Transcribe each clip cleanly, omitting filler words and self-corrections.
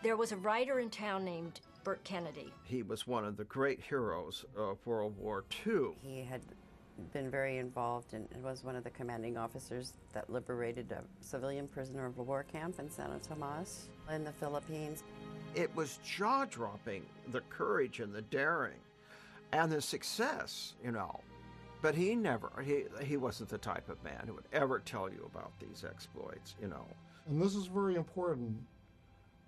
There was a writer in town named Burt Kennedy. He was one of the great heroes of World War II. He had been very involved and was one of the commanding officers that liberated a civilian prisoner of war camp in Santo Tomas in the Philippines. It was jaw-dropping, the courage and the daring and the success, But he wasn't the type of man who would ever tell you about these exploits, And this is very important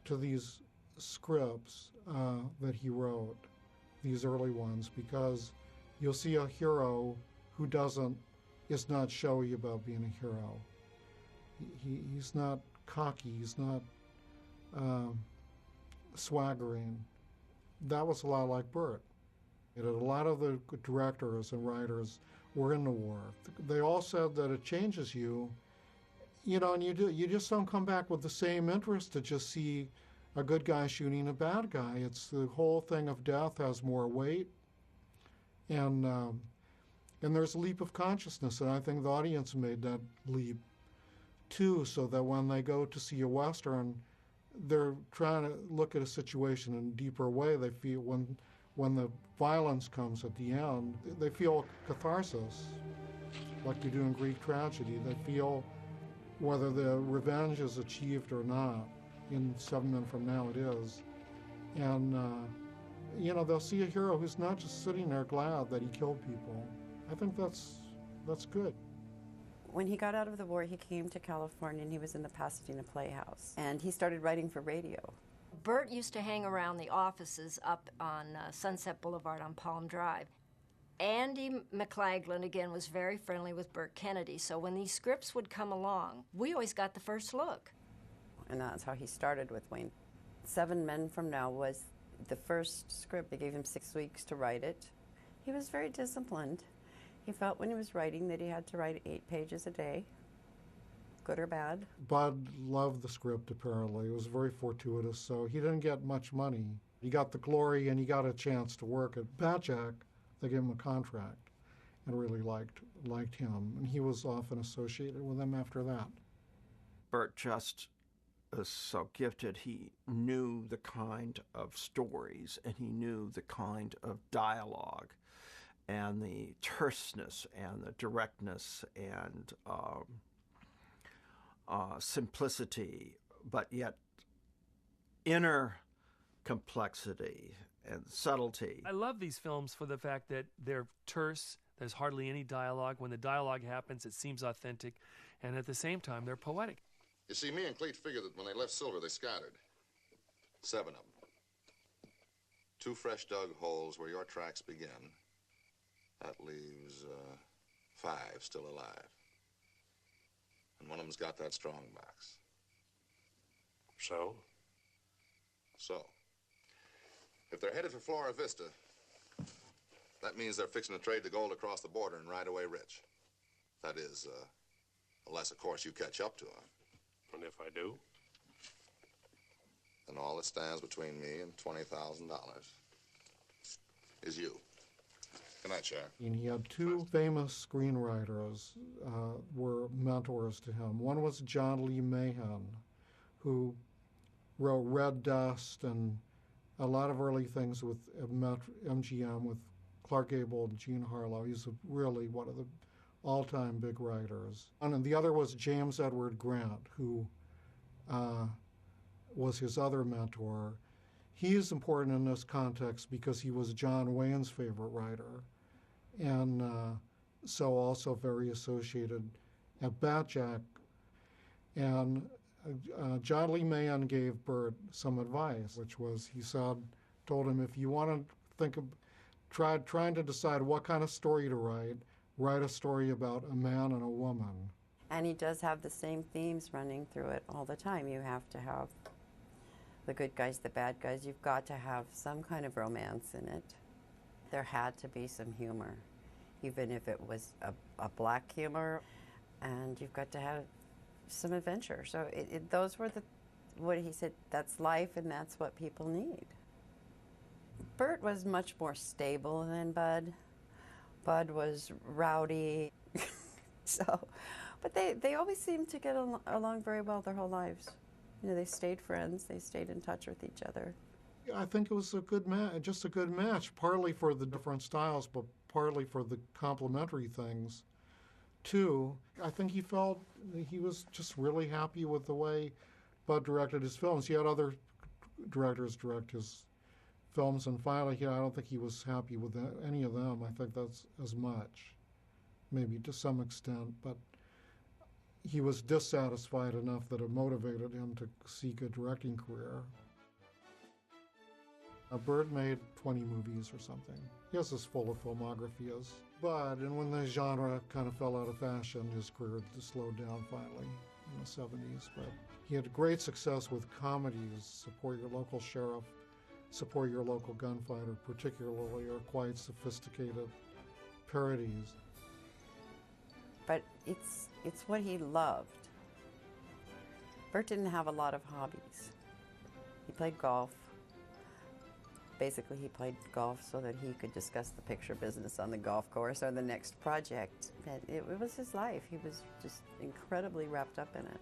to these scripts that he wrote, these early ones, because you'll see a hero who is not showy about being a hero. He's not cocky, he's not swaggering. That was a lot like Burt. A lot of the directors and writers were in the war. They all said that it changes you, and you just don't come back with the same interest to just see a good guy shooting a bad guy. It's the whole thing of death has more weight, and there's a leap of consciousness, and I think the audience made that leap too, so that when they go to see a Western, they're trying to look at a situation in a deeper way. They feel when the violence comes at the end, they feel catharsis, like you do in Greek tragedy. They feel whether the revenge is achieved or not. In 7 Men from Now it is. And, they'll see a hero who's not just sitting there glad that he killed people. I think that's good. When he got out of the war, he came to California and he was in the Pasadena Playhouse. And he started writing for radio. Burt used to hang around the offices up on Sunset Boulevard on Palm Drive. Andy McLaglen, again, was very friendly with Burt Kennedy, so when these scripts would come along, we always got the first look. And that's how he started with Wayne. 7 Men from Now was the first script. They gave him 6 weeks to write it. He was very disciplined. He felt when he was writing that he had to write 8 pages a day, good or bad. Bud loved the script, apparently. It was very fortuitous, so he didn't get much money. He got the glory and he got a chance to work at Batjac. They gave him a contract and really liked him, and he was often associated with them after that. Burt just was so gifted. He knew the kind of stories and he knew the kind of dialogue and the terseness and the directness and simplicity, but yet inner complexity and subtlety. I love these films for the fact that they're terse. There's hardly any dialogue. When the dialogue happens, it seems authentic, and at the same time, they're poetic. You see, me and Cleet figured that when they left Silver, they scattered. 7 of them. 2 fresh dug holes where your tracks begin. That leaves 5 still alive. And one of them's got that strong box. So? So, if they're headed for Flora Vista, that means they're fixing to trade the gold across the border and ride away rich. That is, unless, of course, you catch up to them. And if I do? Then all that stands between me and $20,000 is you. Good night, Sheriff. And he had 2 famous screenwriters were mentors to him. One was John Lee Mahan, who wrote Red Dust and a lot of early things with MGM, with Clark Gable and Jean Harlow. He's really one of the all-time big writers. And the other was James Edward Grant, who was his other mentor. He is important in this context because he was John Wayne's favorite writer, and so also very associated at Batjac. And John Lee Mahan gave Burt some advice, which was, he told him, if you want to trying to decide what kind of story to write a story about a man and a woman. And he does have the same themes running through it all the time. You have to have the good guys, the bad guys. You've got to have some kind of romance in it. There had to be some humor, even if it was a black humor. And you've got to have some adventure. So those were what he said, that's life and that's what people need. Burt was much more stable than Bud. Bud was rowdy. But they always seemed to get along very well their whole lives. You know, they stayed friends. They stayed in touch with each other. I think it was a good match, just a good match, partly for the different styles, but partly for the complementary things, too. I think he felt he was just really happy with the way Bud directed his films. He had other directors direct his films, and finally, I don't think he was happy with any of them. I think that's as much, maybe to some extent, but he was dissatisfied enough that it motivated him to seek a directing career. Burt made 20 movies or something. He has as full a filmography as Bud, and when the genre kind of fell out of fashion, his career slowed down finally in the 70s. But he had great success with comedies, Support Your Local Sheriff, Support Your Local Gunfighter, particularly, are quite sophisticated parodies. But it's what he loved. Burt didn't have a lot of hobbies. He played golf. Basically, he played golf so that he could discuss the picture business on the golf course or the next project. But it was his life. He was just incredibly wrapped up in it.